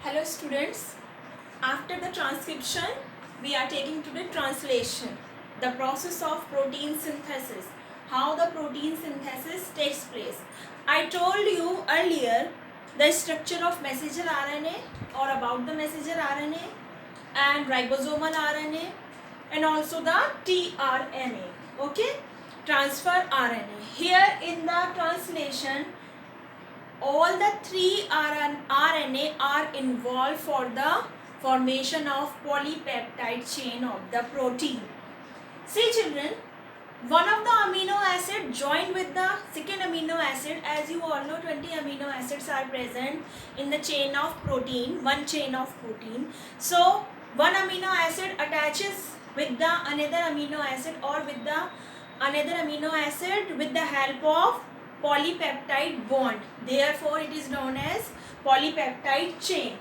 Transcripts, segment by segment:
Hello students, after the transcription we are taking today translation, the process of protein synthesis, how the protein synthesis takes place. I told you earlier the structure of messenger RNA or about the messenger RNA and ribosomal RNA and also the tRNA, okay, transfer RNA. Here in the translation all the three RNA are involved for the formation of polypeptide chain of the protein. See children, one of the amino acid joined with the second amino acid, as you all know 20 amino acids are present in the chain of protein, one chain of protein. So one amino acid attaches with the another amino acid or with the another amino acid with the help of polypeptide bond. Therefore it is known as polypeptide chain.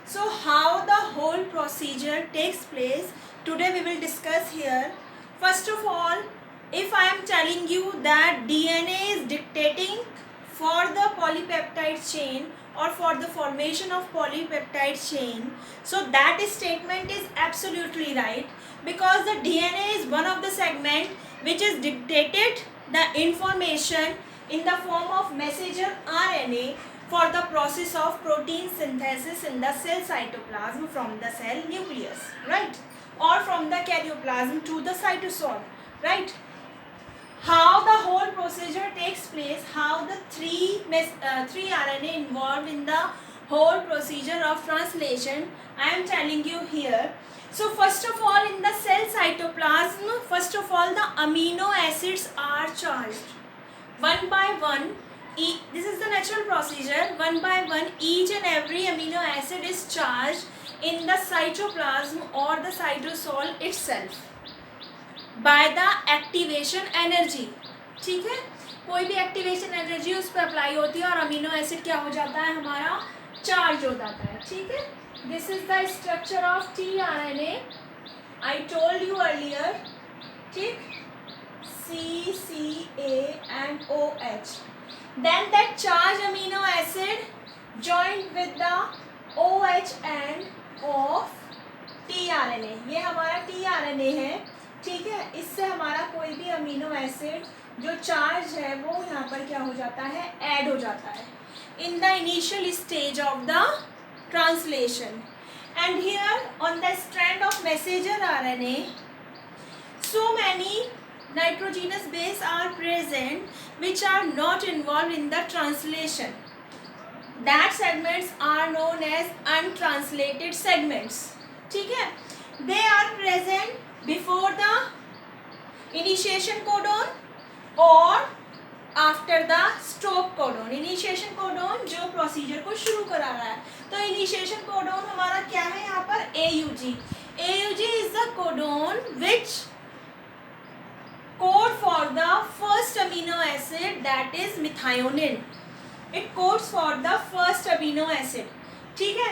So how the whole procedure takes place, today we will discuss here. First of all, if I am telling you that DNA is dictating for the polypeptide chain or for the formation of polypeptide chain, so that statement is absolutely right, because the DNA is one of the segment which is dictated the information in the form of messenger RNA for the process of protein synthesis in the cell cytoplasm from the cell nucleus, right, or from the karyoplasm to the cytosol, right. How the whole procedure takes place, how the three RNA involved in the whole procedure of translation, I am telling you here. So first of all, in the cell cytoplasm, first of all the amino acids are charged one by one. This is the natural procedure. One by one each and every amino acid is charged in the cytoplasm or the cytosol itself by the activation energy. ठीक है, कोई भी activation energy उस पर apply होती है और amino acid क्या हो जाता है, हमारा चार्ज हो जाता है. ठीक है, this is the structure of tRNA. I told you earlier. ठीक, C, C, A and OH. Then that charged amino acid joined with the OH end of tRNA. ये हमारा tRNA है. ठीक है, इससे हमारा कोई भी अमीनो एसिड जो चार्ज है वो यहाँ पर क्या हो जाता है, ऐड हो जाता है in the initial stage of the translation. And here on the strand of messenger RNA so many nitrogenous base are present which are not involved in the translation. That segments are known as untranslated segments. ठीक है, they are present before the initiation codon or after the stop codon. initiation codon जो procedure को शुरू करा रहा है, तो initiation codon हमारा क्या है यहाँ पर, AUG. AUG is the codon which code for the first amino acid, that is methionine. It codes for the first amino acid. ठीक है,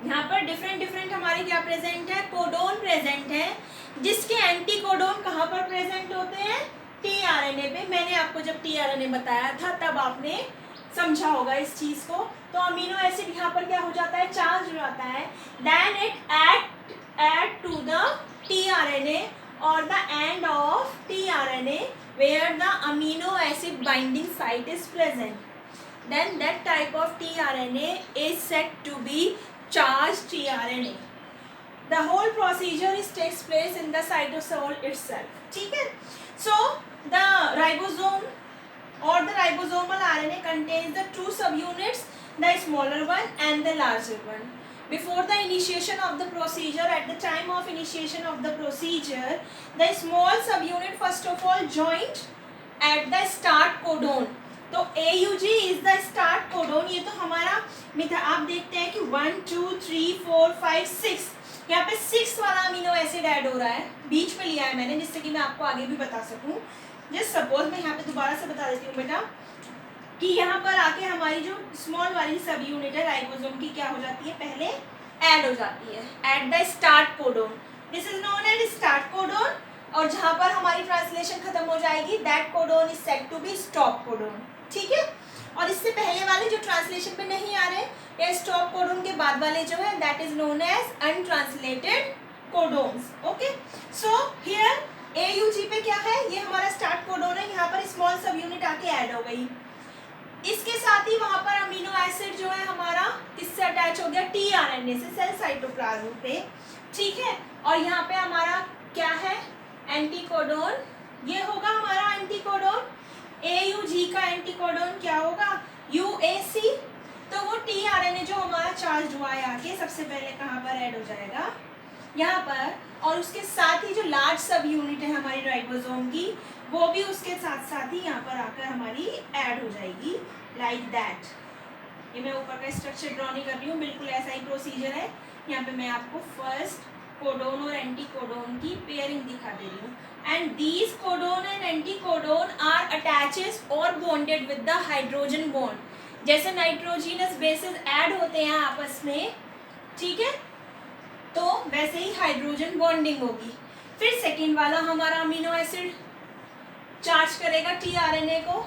यहाँ पर डिफरेंट हमारे क्या प्रेजेंट है, कोडोन प्रेजेंट है, जिसके एंटी कोडोन कहाँ पर प्रेजेंट होते हैं, tRNA पे. मैंने आपको जब tRNA बताया था तब आपने समझा होगा इस चीज को. तो अमीनो एसिड यहाँ पर क्या हो जाता है, चार्ज हो जाता है. Then it add to the tRNA or the end of tRNA where the amino acid binding site is present. Then that type of tRNA is said to be charged tRNA. The whole procedure takes place in the cytosol itself. ठीक है, so the ribosome or the ribosomal RNA contains the two subunits, the smaller one and the larger one. Before the initiation of the procedure, at the time of initiation of the procedure, the small subunit first of all joined at the start codon. तो AUG is the start codon. ये तो हमारा आप देखते हैं कि 1 2 3 4 5 6, यहाँ पे 6 वाला अमीनो एसिड ऐड हो रहा है, बीच में लिया है मैंने जिससे कि मैं आपको आगे भी बता सकूँ. जस्ट सपोज मैं यहाँ पे दोबारा से बता देती हूँ बेटा कि यहाँ पर आके हमारी जो स्मॉल वाली सब यूनिट है राइबोसोम की क्या हो जाती है, पहले ऐड हो जाती है at the start codon. This is known as start codon. और जहाँ पर हमारी ट्रांसलेशन खत्म हो जाएगी that codon is said to be stop codon. ठीक है, और इससे पहले वाले जो ट्रांसलेशन पे नहीं आ रहे या स्टॉप कोडोन के बाद वाले जो है that is known as untranslated codons. Okay, so here AUG पे क्या है, ये हमारा स्टार्ट कोडोन है, यहाँ पर स्मॉल सब यूनिट आके ऐड हो गई. इसके साथ ही वहां पर अमीनो एसिड जो है हमारा किससे अटैच हो गया, tRNA से सेल साइटोप्लाज्म पे. ठीक है, और यहाँ पे हमारा क्या है, एंटीकोडोन. ये होगा हमारा एंटीकोडोन. AUG का एंटीकोडोन क्या होगा, UAC. तो वो tRNA जो हमारा चार्ज हुआ है आके सबसे पहले कहाँ पर ऐड हो जाएगा, यहाँ पर. और उसके साथ ही जो लार्ज सब यूनिट है हमारी राइबोसोम की, वो भी उसके साथ साथ ही यहाँ पर आकर हमारी ऐड हो जाएगी लाइक दैट. ये मैं ऊपर का स्ट्रक्चर ड्रॉ नहीं कर रही हूँ, बिल्कुल ऐसा ही प्रोसीजर है. यहाँ पे मैं आपको फर्स्ट कोडोन और एंटीकोडोन की पेयरिंग दिखा दे रही हूँ. And these codon and anticodon are attaches और bonded with the hydrogen bond. जैसे नाइट्रोजिनस बेसेस ऐड होते हैं आपस में, ठीक है, तो वैसे ही हाइड्रोजन बॉन्डिंग होगी. फिर सेकेंड वाला हमारा अमीनो एसिड चार्ज करेगा tRNA को.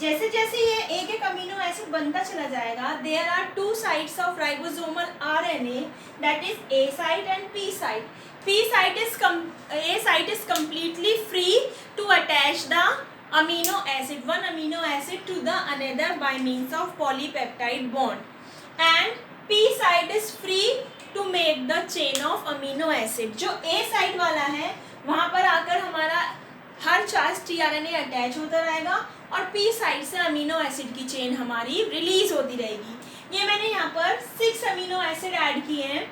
जैसे जैसे ये एक एक अमीनो एसिड बनता चला जाएगा, there are 2 sides of ribosomal RNA, that is A side and P side. A site is completely free to attach the amino acid, one amino acid to the another by means of polypeptide bond, and P site is free to make the chain of amino acid. जो A side वाला है वहाँ पर आकर हमारा हर charge tRNA attach होता रहेगा और P साइड से अमीनो एसिड की चेन हमारी रिलीज होती रहेगी. ये मैंने यहाँ पर 6 अमीनो एसिड ऐड किए हैं.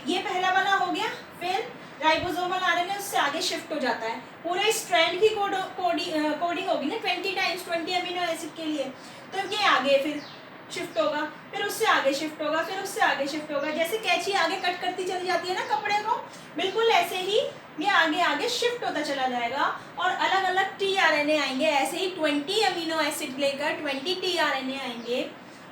ये पहला वाला हो गया. फिर राइबोसोमल RNA उससे आगे शिफ्ट हो जाता है. पूरे स्ट्रैंड की कोडिंग होगी ना 20 टाइम्स 20 अमीनो एसिड के लिए, तो ये आगे फिर शिफ्ट होगा, फिर उससे आगे शिफ्ट होगा, फिर उससे आगे शिफ्ट होगा. जैसे कैंची आगे कट करती चली जाती है ना कपड़े को, बिल्कुल ऐसे ही ये आगे आगे शिफ्ट होता चला जाएगा और अलग अलग tRNA आएंगे. ऐसे ही 20 अमीनो एसिड लेकर 20 tRNA आएंगे.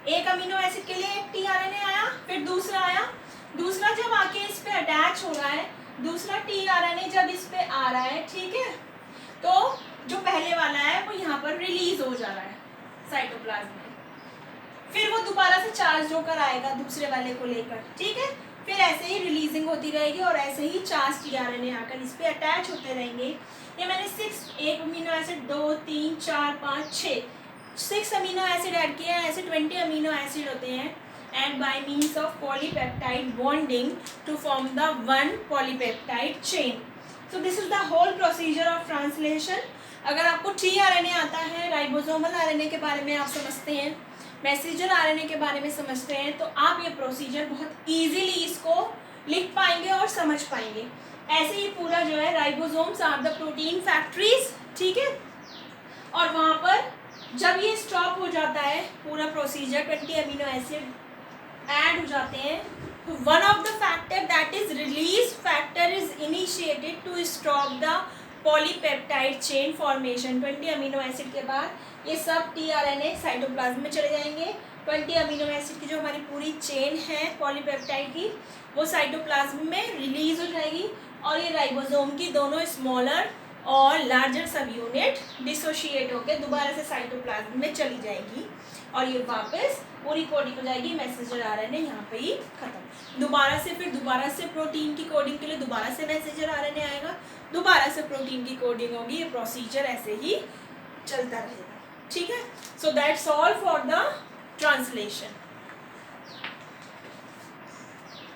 एक अमीनो एसिड के लिए एक tRNA आया, फिर दूसरा आया. दूसरा जब आके इस पे अटैच हो रहा है, दूसरा tRNA जब इस पे आ रहा है, ठीक है, तो जो पहले वाला है वो यहाँ पर रिलीज हो जा रहा है साइटोप्लाज्म में. फिर वो दोबारा से चार्ज होकर आएगा दूसरे वाले को लेकर, ठीक है. फिर ऐसे ही रिलीजिंग होती रहेगी और ऐसे ही चार्ज tRNA आकर इस पे अटैच होते रहेंगे. ये मैंने 6 amino acid 2 3 4 5 6 amino acid add किए हैं. ऐसे 20 अमीनो एसिड होते हैं. And by means of polypeptide bonding to form the one polypeptide chain. So this is the whole procedure of translation. अगर आपको tRNA आता है, राइबोसोमल RNA के बारे में आप समझते हैं, मैसेंजर RNA के बारे में समझते हैं, तो आप ये प्रोसीजर बहुत इजीली इसको लिख पाएंगे और समझ पाएंगे. ऐसे ही पूरा जो है ribosomes are the protein factories, ठीक है. और वहाँ पर जब ये स्टॉप हो जाता है पूरा प्रोसीजर, 20 अमीनो एसिड ऐड हो जाते हैं, तो one of the factor that is release factor is initiated to stop the polypeptide chain formation. 20 amino acid के बाद ये सब tRNA साइटोप्लाज्म में चले जाएंगे. 20 अमीनो एसिड की जो हमारी पूरी चेन है पॉलीपेप्टाइड की, वो साइटोप्लाज्म में रिलीज हो जाएगी और ये राइबोसोम की दोनों स्मॉलर और लार्जर सब यूनिट डिसोशिएट होकर दोबारा से साइटोप्लाज्म में चली जाएगी और ये वापस पूरी कोडिंग हो जाएगी. मैसेंजर RNA यहाँ पे ही खत्म. फिर दोबारा से प्रोटीन की कोडिंग के लिए दोबारा से मैसेंजर RNA आएगा, दोबारा से प्रोटीन की कोडिंग होगी. ये प्रोसीजर ऐसे ही चलता रहेगा, ठीक है. So that's all for the translation.